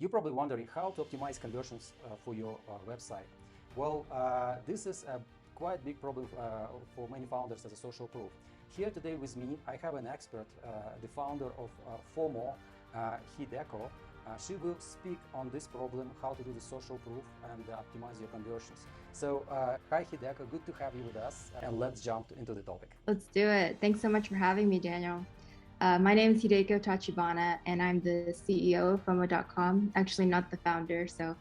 You're probably wondering how to optimize conversions for your website. Well, this is a quite big problem for many founders as a social proof. Here today with me, I have an expert, the founder of Fomo, Hideko. She will speak on this problem, how to do the social proof and optimize your conversions. So, hi Hideko, good to have you with us, and let's jump into the topic. Let's do it. Thanks so much for having me, Daniel. My name is Hideko Tachibana, and I'm the CEO of Fomo.com. Actually, not the founder, so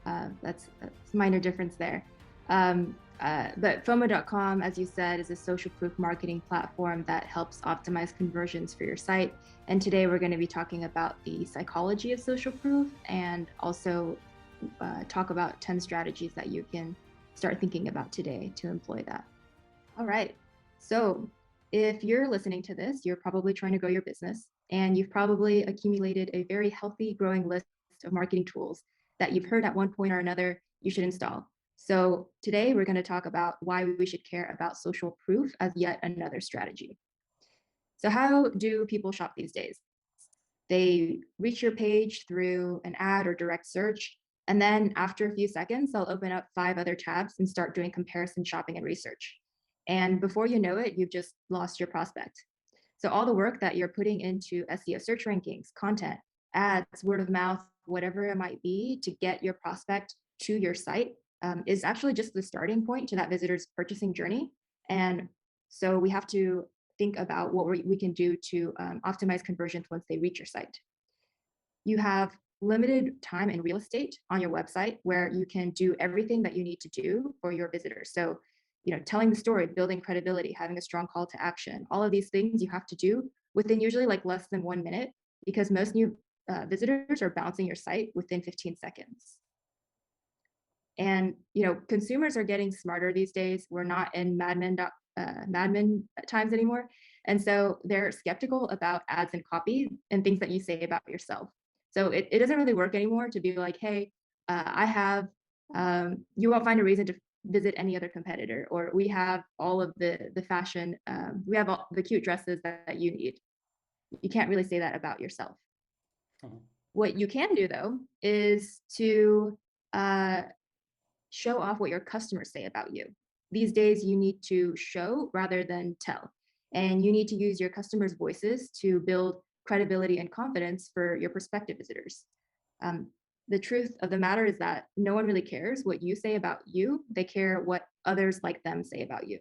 that's a minor difference there. But Fomo.com, as you said, is a social proof marketing platform that helps optimize conversions for your site. And today we're going to be talking about the psychology of social proof and also talk about 10 strategies that you can start thinking about today to employ that. All right. So if you're listening to this, you're probably trying to grow your business, and you've probably accumulated a very healthy, growing list of marketing tools that you've heard at one point or another you should install. So today we're going to talk about why we should care about social proof as yet another strategy. So how do people shop these days? They reach your page through an ad or direct search, and then after a few seconds, they'll open up 5 other tabs and start doing comparison shopping and research. And before you know it, you've just lost your prospect. So all the work that you're putting into SEO search rankings, content, ads, word of mouth, whatever it might be to get your prospect to your site is actually just the starting point to that visitor's purchasing journey. And so we have to think about what we can do to optimize conversions once they reach your site. You have limited time and real estate on your website where you can do everything that you need to do for your visitors. So, telling the story, building credibility, having a strong call to action, all of these things you have to do within usually like less than 1 minute, because most new visitors are bouncing your site within 15 seconds. And, consumers are getting smarter these days. We're not in Mad Men times anymore. And so they're skeptical about ads and copy and things that you say about yourself. So it doesn't really work anymore to be like, hey, you won't find a reason to visit any other competitor, or we have all of the fashion, we have all the cute dresses that you need. You can't really say that about yourself. Mm-hmm. What you can do though is to show off what your customers say about you. These days you need to show rather than tell, and you need to use your customers' voices to build credibility and confidence for your prospective visitors. The truth of the matter is that no one really cares what you say about you. They care what others like them say about you.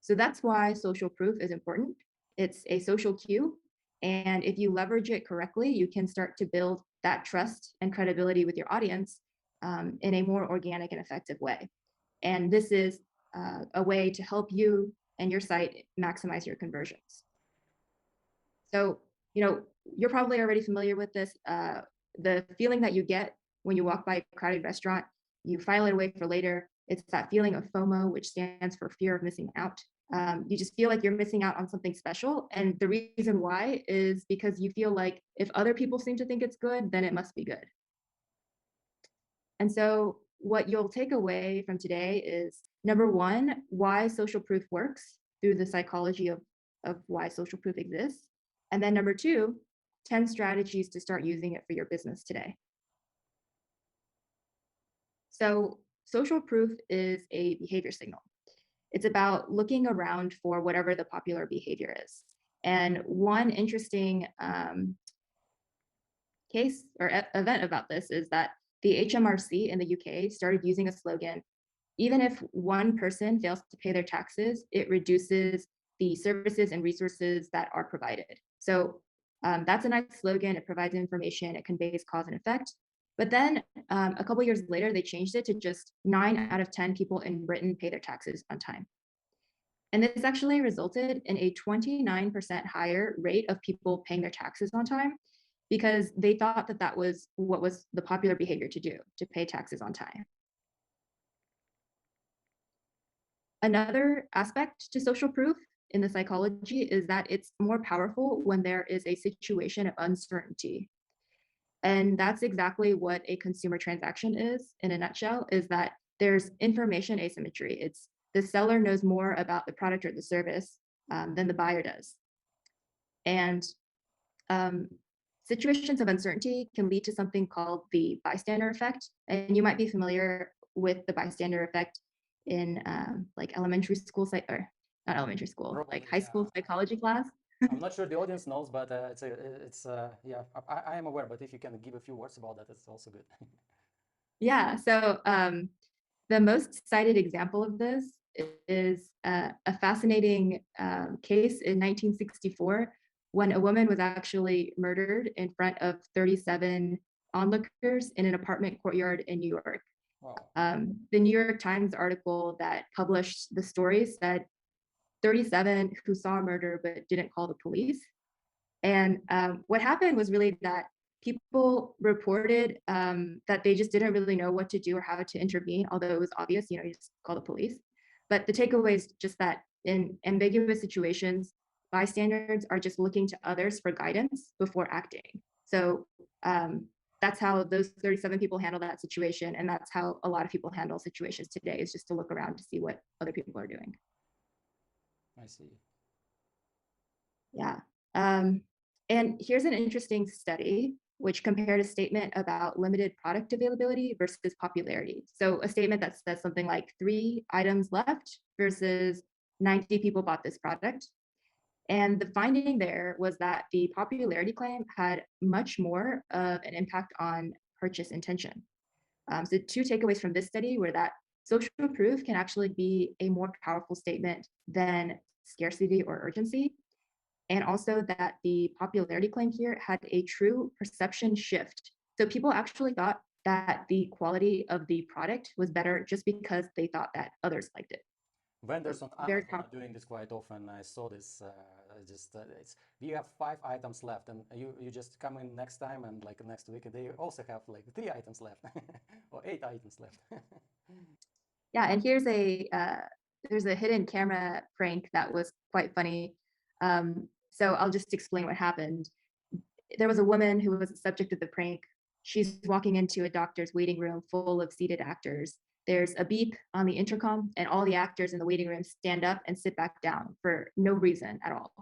So that's why social proof is important. It's a social cue. And if you leverage it correctly, you can start to build that trust and credibility with your audience in a more organic and effective way. And this is a way to help you and your site maximize your conversions. So, you're probably already familiar with this. The feeling that you get when you walk by a crowded restaurant, you file it away for later. It's that feeling of FOMO, which stands for fear of missing out. You just feel like you're missing out on something special. And the reason why is because you feel like if other people seem to think it's good, then it must be good. And so what you'll take away from today is, number one, why social proof works through the psychology of why social proof exists. And then number two, 10 strategies to start using it for your business today. So social proof is a behavior signal. It's about looking around for whatever the popular behavior is. And one interesting case or event about this is that the HMRC in the UK started using a slogan, even if one person fails to pay their taxes, it reduces the services and resources that are provided. So that's a nice slogan. It provides information. It conveys cause and effect. But then a couple of years later, they changed it to just 9 out of 10 people in Britain pay their taxes on time. And this actually resulted in a 29% higher rate of people paying their taxes on time, because they thought that that was what was the popular behavior to do, to pay taxes on time. Another aspect to social proof in the psychology is that it's more powerful when there is a situation of uncertainty. And that's exactly what a consumer transaction is in a nutshell, is that there's information asymmetry. It's the seller knows more about the product or the service than the buyer does. And situations of uncertainty can lead to something called the bystander effect. And you might be familiar with the bystander effect in like elementary school, or not elementary school, Probably, like high school psychology class. I'm not sure the audience knows, but yeah, I am aware. But if you can give a few words about that, it's also good. Yeah, so the most cited example of this is a fascinating case in 1964 when a woman was actually murdered in front of 37 onlookers in an apartment courtyard in New York. Wow. The New York Times article that published the story said 37 who saw a murder but didn't call the police. And what happened was really that people reported that they just didn't really know what to do or how to intervene, although it was obvious, you just call the police. But the takeaway is just that in ambiguous situations, bystanders are just looking to others for guidance before acting. So that's how those 37 people handle that situation. And that's how a lot of people handle situations today, is just to look around to see what other people are doing. I see. Yeah. And here's an interesting study which compared a statement about limited product availability versus popularity. So a statement that says something like 3 items left versus 90 people bought this product. And the finding there was that the popularity claim had much more of an impact on purchase intention. So 2 takeaways from this study were that social proof can actually be a more powerful statement than scarcity or urgency, and also that the popularity claim here had a true perception shift. So people actually thought that the quality of the product was better just because they thought that others liked it. Vendors on Very Amazon are doing this quite often. I saw this. It's we have 5 items left, and you just come in next time, and like next week they also have like 3 items left or 8 items left. Yeah, and there's a hidden camera prank that was quite funny. So I'll just explain what happened. There was a woman who was the subject of the prank. She's walking into a doctor's waiting room full of seated actors. There's a beep on the intercom, and all the actors in the waiting room stand up and sit back down for no reason at all.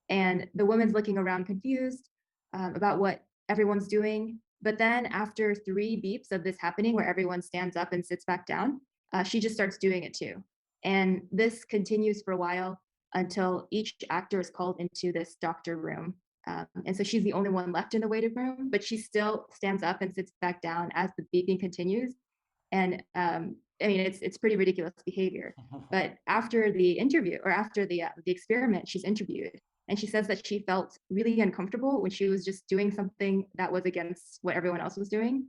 And the woman's looking around confused about what everyone's doing. But then after 3 beeps of this happening, where everyone stands up and sits back down, she just starts doing it too. And this continues for a while until each actor is called into this doctor room. And so she's the only one left in the waiting room, but she still stands up and sits back down as the beeping continues. And I mean, it's pretty ridiculous behavior. But after the interview, or after the experiment, she's interviewed, and she says that she felt really uncomfortable when she was just doing something that was against what everyone else was doing.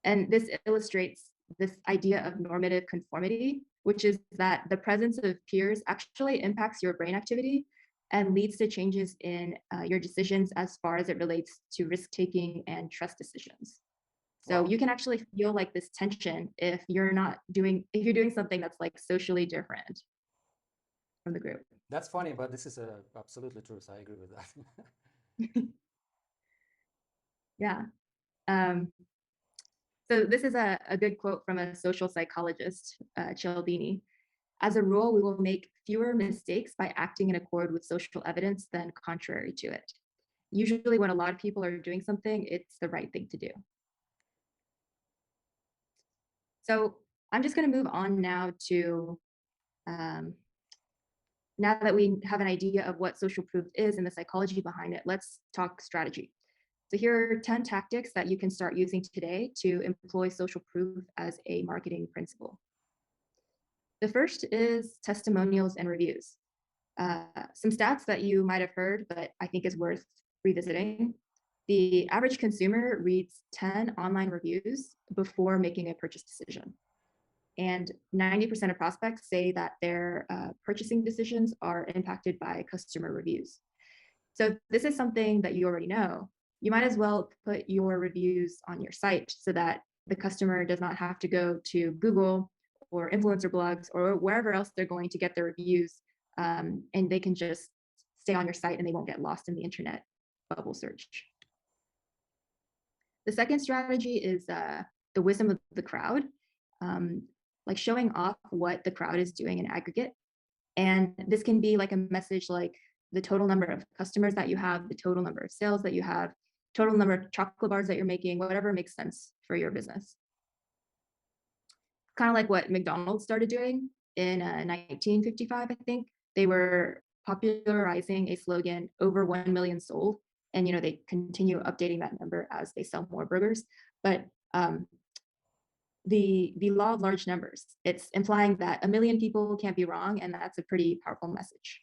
And this illustrates this idea of normative conformity, which is that the presence of peers actually impacts your brain activity and leads to changes in your decisions as far as it relates to risk-taking and trust decisions. So Wow. you can actually feel like this tension if you're doing something that's like socially different from the group. That's funny, but this is absolutely true. So I agree with that. Yeah. So this is a good quote from a social psychologist, Cialdini. As a rule, we will make fewer mistakes by acting in accord with social evidence than contrary to it. Usually when a lot of people are doing something, it's the right thing to do. So I'm just going to move on now to, now that we have an idea of what social proof is and the psychology behind it, let's talk strategy. So here are 10 tactics that you can start using today to employ social proof as a marketing principle. The first is testimonials and reviews. Some stats that you might have heard, but I think is worth revisiting. The average consumer reads 10 online reviews before making a purchase decision. And 90% of prospects say that their purchasing decisions are impacted by customer reviews. So this is something that you already know. You might as well put your reviews on your site so that the customer does not have to go to Google or influencer blogs or wherever else they're going to get their reviews, and they can just stay on your site and they won't get lost in the internet bubble search. The second strategy is the wisdom of the crowd, like showing off what the crowd is doing in aggregate. And this can be like a message like the total number of customers that you have, the total number of sales that you have, total number of chocolate bars that you're making, whatever makes sense for your business. Kind of like what McDonald's started doing in 1955, I think. They were popularizing a slogan, over 1 million sold. And, they continue updating that number as they sell more burgers. But the law of large numbers, it's implying that 1 million people can't be wrong. And that's a pretty powerful message.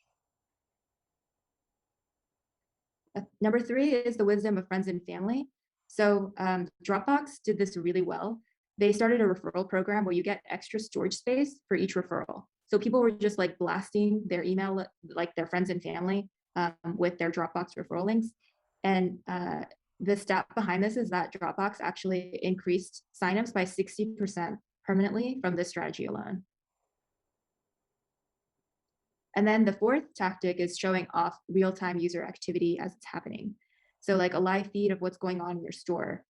Number 3 is the wisdom of friends and family. So Dropbox did this really well. They started a referral program where you get extra storage space for each referral. So people were just like blasting their email, like their friends and family with their Dropbox referral links. And the stat behind this is that Dropbox actually increased signups by 60% permanently from this strategy alone. And then the 4th tactic is showing off real-time user activity as it's happening. So like a live feed of what's going on in your store.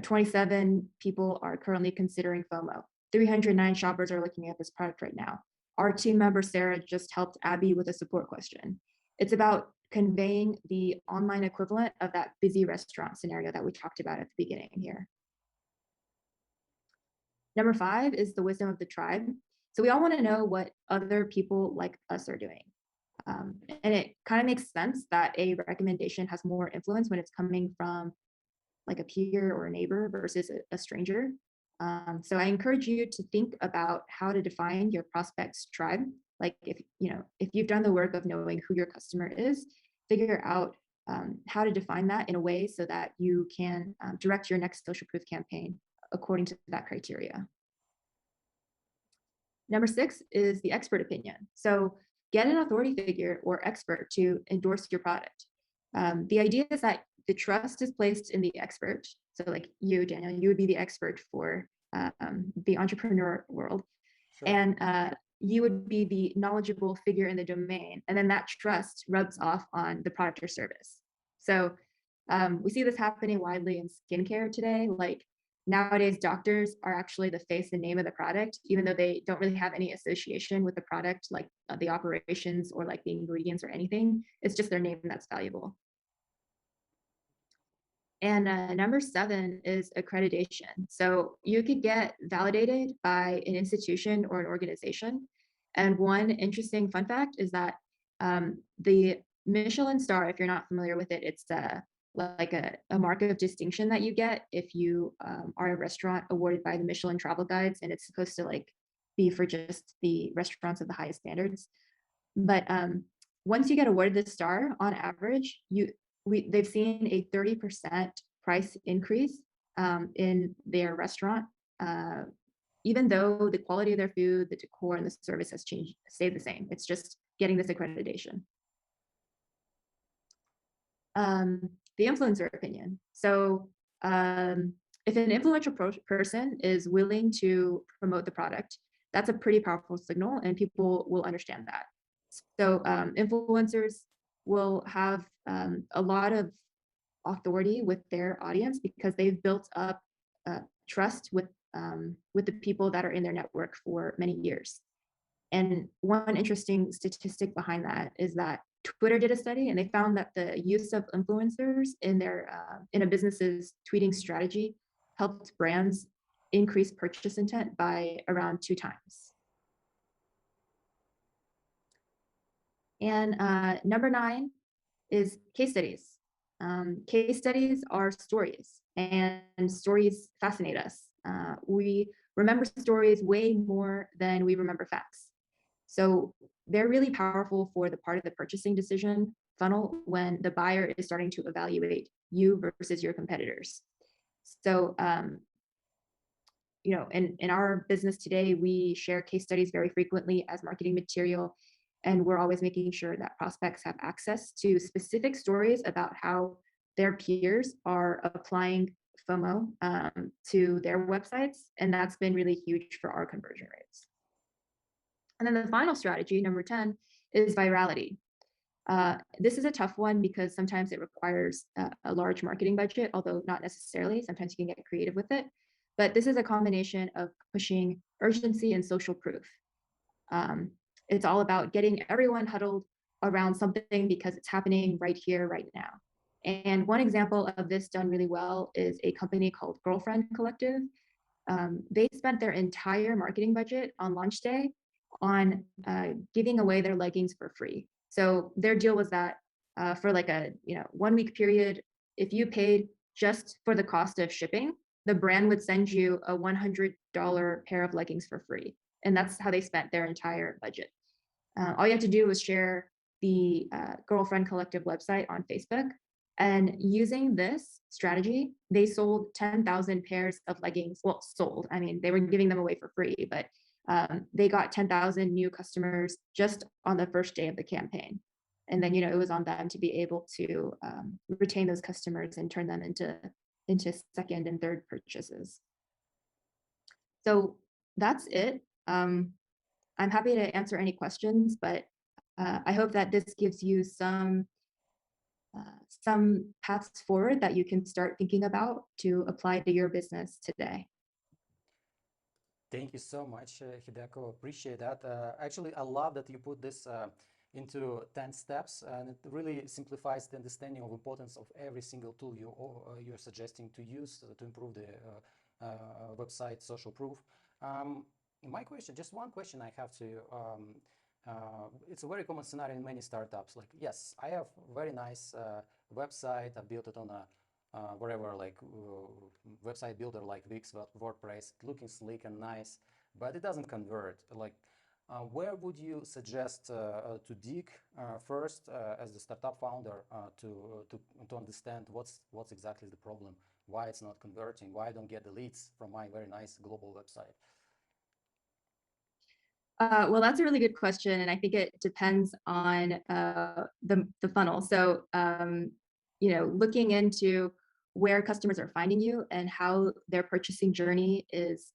27 people are currently considering Fomo. 309 shoppers are looking at this product right now. Our team member, Sarah, just helped Abby with a support question. It's about conveying the online equivalent of that busy restaurant scenario that we talked about at the beginning here. Number 5 is the wisdom of the tribe. So we all want to know what other people like us are doing. And it kind of makes sense that a recommendation has more influence when it's coming from like a peer or a neighbor versus a stranger. So I encourage you to think about how to define your prospect's tribe. Like if you've done the work of knowing who your customer is, figure out how to define that in a way so that you can direct your next social proof campaign according to that criteria. Number 6 is the expert opinion. So get an authority figure or expert to endorse your product. The idea is that the trust is placed in the expert. So like you, Daniel, you would be the expert for the entrepreneur world. Sure. And you would be the knowledgeable figure in the domain. And then that trust rubs off on the product or service. So we see this happening widely in skincare today. Like nowadays, doctors are actually the face and name of the product, even though they don't really have any association with the product, like the operations or like the ingredients or anything. It's just their name that's valuable. And number 7 is accreditation. So you could get validated by an institution or an organization. And one interesting fun fact is that the Michelin star, if you're not familiar with it, it's like a mark of distinction that you get if you are a restaurant awarded by the Michelin travel guides, and it's supposed to like be for just the restaurants of the highest standards. But once you get awarded this star, on average, they've seen a 30% price increase in their restaurant, even though the quality of their food, the decor, and the service has stayed the same. It's just getting this accreditation. The influencer opinion. So if an influential person is willing to promote the product, that's a pretty powerful signal, and people will understand that. So influencers will have a lot of authority with their audience because they've built up trust with the people that are in their network for many years. And one interesting statistic behind that is that Twitter did a study, and they found that the use of influencers in a business's tweeting strategy helped brands increase purchase intent by around 2 times. And number 9 is case studies. Case studies are stories, and stories fascinate us. We remember stories way more than we remember facts. So they're really powerful for the part of the purchasing decision funnel when the buyer is starting to evaluate you versus your competitors. So, in our business today, we share case studies very frequently as marketing material, and we're always making sure that prospects have access to specific stories about how their peers are applying FOMO to their websites, and that's been really huge for our conversion rates. And then the final strategy, number 10, is virality. This is a tough one because sometimes it requires a large marketing budget, although not necessarily. Sometimes you can get creative with it. But this is a combination of pushing urgency and social proof. It's all about getting everyone huddled around something because it's happening right here, right now. And one example of this done really well is a company called Girlfriend Collective. They spent their entire marketing budget on launch day on giving away their leggings for free. So their deal was that for like a 1 week period, if you paid just for the cost of shipping, the brand would send you a $100 pair of leggings for free. And that's how they spent their entire budget. All you have to do was share the Girlfriend Collective website on Facebook. And using this strategy, they sold 10,000 pairs of leggings. Well, sold. I mean, they were giving them away for free, but they got 10,000 new customers just on the first day of the campaign. And then, it was on them to be able to retain those customers and turn them into second and third purchases. So that's it. I'm happy to answer any questions, but I hope that this gives you some paths forward that you can start thinking about to apply to your business today. Thank you so much, Hideko. Appreciate that. Actually, I love that you put this into 10 steps, and it really simplifies the understanding of importance of every single tool you're suggesting to use to improve the website social proof. My question, just one question I have to it's a very common scenario in many startups. Like, yes, I have very nice website. I built it on a whatever, like website builder like Wix, WordPress, looking sleek and nice, but it doesn't convert. Like, where would you suggest to dig first as the startup founder to understand what's exactly the problem, why it's not converting, why I don't get the leads from my very nice global website? Well, that's a really good question, and I think it depends on the funnel. So, looking into where customers are finding you and how their purchasing journey is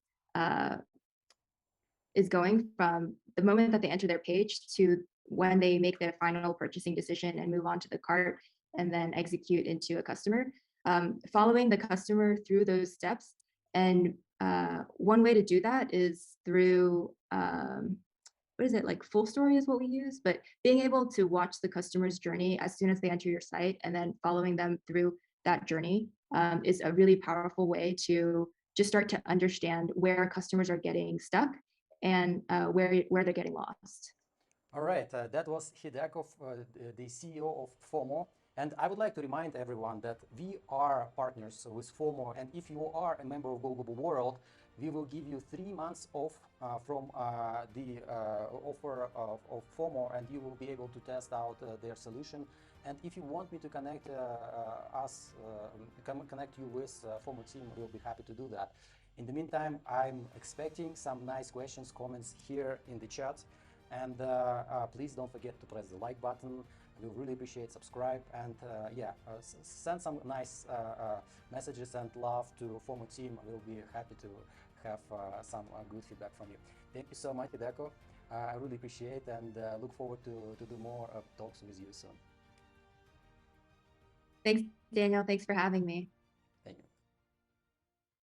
going from the moment that they enter their page to when they make their final purchasing decision and move on to the cart and then execute into a customer. Following the customer through those steps, and one way to do that is through what is it, like full story is what we use, but being able to watch the customer's journey as soon as they enter your site and then following them through that journey is a really powerful way to just start to understand where customers are getting stuck and where they're getting lost. All right, that was Hideko, the CEO of Fomo. And I would like to remind everyone that we are partners with Fomo. And if you are a member of Global World, we will give you 3 months off from the offer of Fomo, and you will be able to test out their solution. And if you want me to connect connect you with Fomo team, we'll be happy to do that. In the meantime, I'm expecting some nice questions, comments here in the chat. And please don't forget to press the like button. We really appreciate subscribe, and send some nice messages and love to Fomo team. We'll be happy to have some good feedback from you. Thank you so much, Hideko. I really appreciate and look forward to do more talks with you soon. Thanks, Daniel. Thanks for having me.